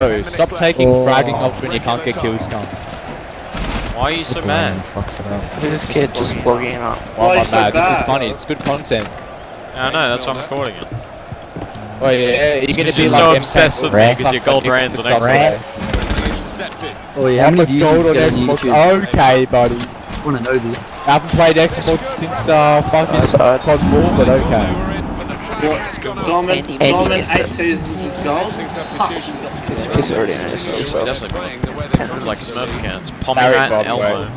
Bro, stop taking fragging ops when you can't get kills done. Why are you so mad? This kid just vlogging it up. Why am I mad? This is funny, it's good content. Yeah, I know, that's why I'm recording it. Oh yeah, you're gonna be so like obsessed with me because you're gold brands on Xbox. Oh yeah, how many views gold on you get on Xbox. YouTube? Okay, buddy. I wanna know this. I haven't played Xbox since fucking COD 4, but okay. Diamond 8 seasons is gold. It's already in it, so. It's like Smurf accounts. Pomegranate and Elmo.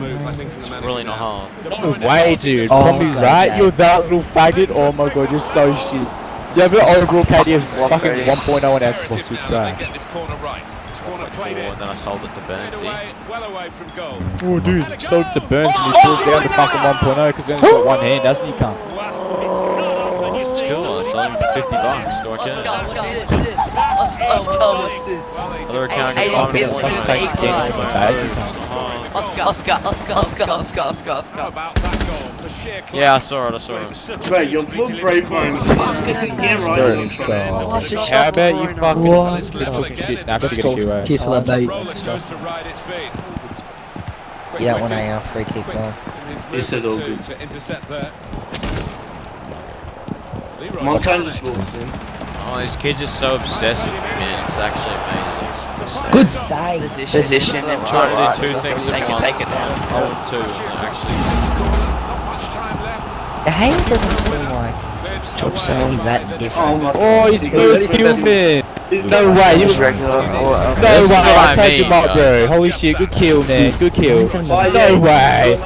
It's really not hard. No way, dude. Pommy's right? You're that little faggot? Oh my god, you're so shit. You have an overall KD of fucking 1.0 on Xbox, which right? And then I sold it to Burnsy. Oh dude, sold it to Burns and he pulled down to fucking 1.0 because he only got one hand, doesn't he, cunt? It's cool, I sold him for $50. Do I care? Other account got Oscar. Yeah, I saw it. Wait, you're full brave phone. Yeah, right. How about you fucking little shit? Nah, Let's go. Cheers for that bait. You don't want a free kick though. You said all good. Montana just walks in. Oh, these kids are so obsessive, man. It's actually amazing. Good save. Position and I'm trying to do two things they at can once. take it down. Oh, two. Actually, The Hay doesn't seem like he's that different. Oh, he's first kill, man. No way, you regular. No way, I take him up, bro. Holy shit, good kill, man. Good kill. No way.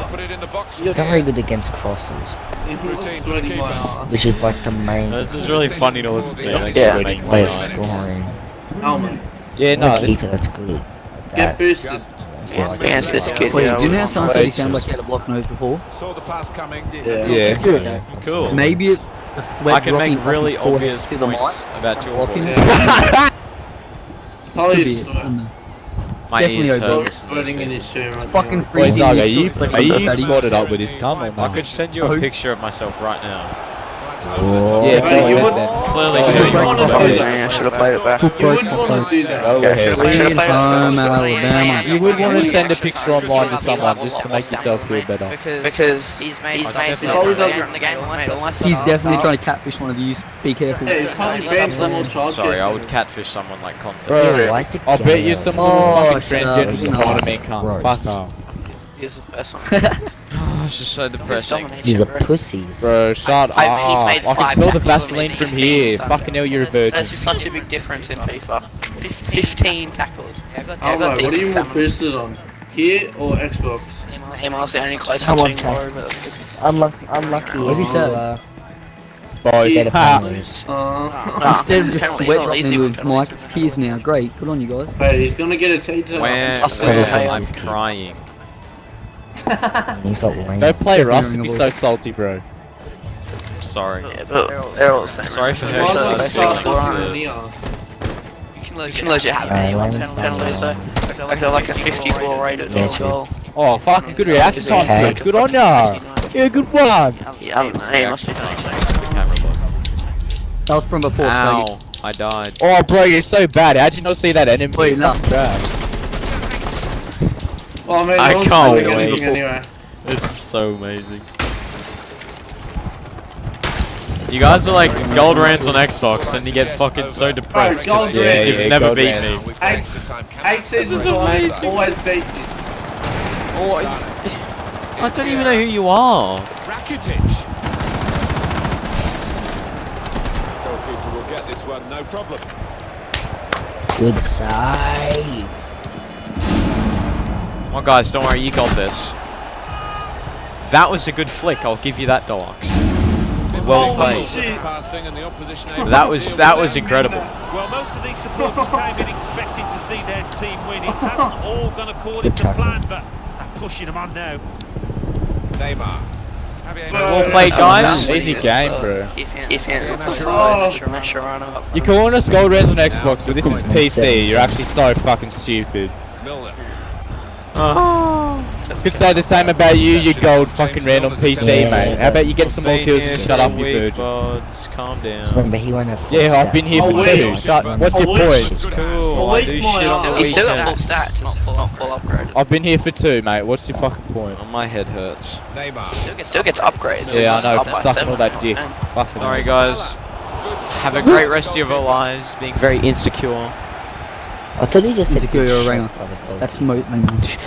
He's not very good against crosses, which is like the main this is really funny to listen to. way of scoring. Yeah, no, Keeper that's good. Like Get that. boosted. Against this kid. Wait, do you know how someone said he sounded like he had a block nose before? yeah. It's good. Cool. Maybe it's a I sweat can dropping make really off his forehead obvious to the mic. points about your Blocking voice. it. Could Holy be it. My Definitely ears over. hurt. sweating in his stream right Fucking now. Wait, freezing. Zag, are He's you still sweating slotted fatty. up with this cum or I not? could send you a picture of myself right now. Yeah, Wait, you wouldn't Clearly you show you wouldn't want want to to do do it. that. I should have played it back. You wouldn't want to do that. Go ahead. Alabama. You would want to send a picture online to someone just to make yourself feel better. Because he's made he's it probably from the game. He's definitely trying to catfish one of these. Be careful. Hey, it's probably banned from all childcare Sorry, I would centers. catfish someone like content. Bro, Yeah, why is it I'll bet you gay? some Oh, little shut fucking up. transgender just No. want to make cum. Gross. Fuck off. Here's the first one. Oh, it's just so depressing. These are pussies. Bro, shut up. He's made I can 5 smell the tackles Vaseline in from 15 here. times. Fucking hell, you're a virgin. That's such a big difference in FIFA. 15 tackles. Alright, what are you more boosted on? Here or Xbox? Email's the only close Come on, between Chase. Laura, but that's good. Unlucky. What's he if you, said? Boy, get a ha. penalties. Instead of just penalties sweat are dropping easy with with Mike, it's tears now. Great. Good on you guys. Wait, he's gonna get a T-turn. When Australia. I'm crying. He's got Wayne. Go play Definitely Rust and be ringable. so salty, bro. Sorry. Yeah, but they're all the same. Sorry for Why hurting does those it start feelings. scoring here? You can legit have Layman's penalties though. Like a 54 rated Yeah, true. goal. Oh, fucking good reaction time, Okay. Steve. Good on ya. Yeah, good one. Yeah, I don't know. He must be doing something. The camera block. That was from before. Slaggy. Ow, I died. Oh, bro, you're so bad. How'd you not see that enemy? Wait, no. Fucking trash. Oh man, I no one's can't doing wait. anything anyway. This is so amazing. You guys are like gold rants on Xbox and you get fucking so depressed Gold because rants. you've never gold beat rants. me. 8 seasons always beat this. Oh, I don't even know who you are. Rakitic. Goalkeeper will get this one, no problem. Good save. Well guys, don't worry, you got this. That was a good flick, I'll give you that, Deluxe. Well played. Passing and the opposition That was incredible. Well, most of these supporters came in expecting to see their team win. It hasn't all gone according Good to tackle. plan, but they're pushing them on now. Neymar. Well played, guys. Easy game, bro. You're calling us gold reds on Xbox, but this is PC. You're actually so fucking stupid. Milner. Oh. Could say the same about you gold fucking random PC, Yeah, mate. How about you get some more kills and shut up, you Weak virgin? buds, calm down. Remember, he won't have full Yeah, I've been stats. here Oh, for wait. two. Shut. What's your point? It's cool. I do shit on the He's still at full weekends. stats, not full upgrade. I've been here for two, mate. What's your fucking point? Oh, my head hurts. Still gets upgrades. Yeah, It's I know. up by Sucking all 7. that dick. Fucking Alright, guys. Have a great rest of your lives, being very insecure. I thought he just said Insecure, good you're a shot ringer. by the goal. That's my language.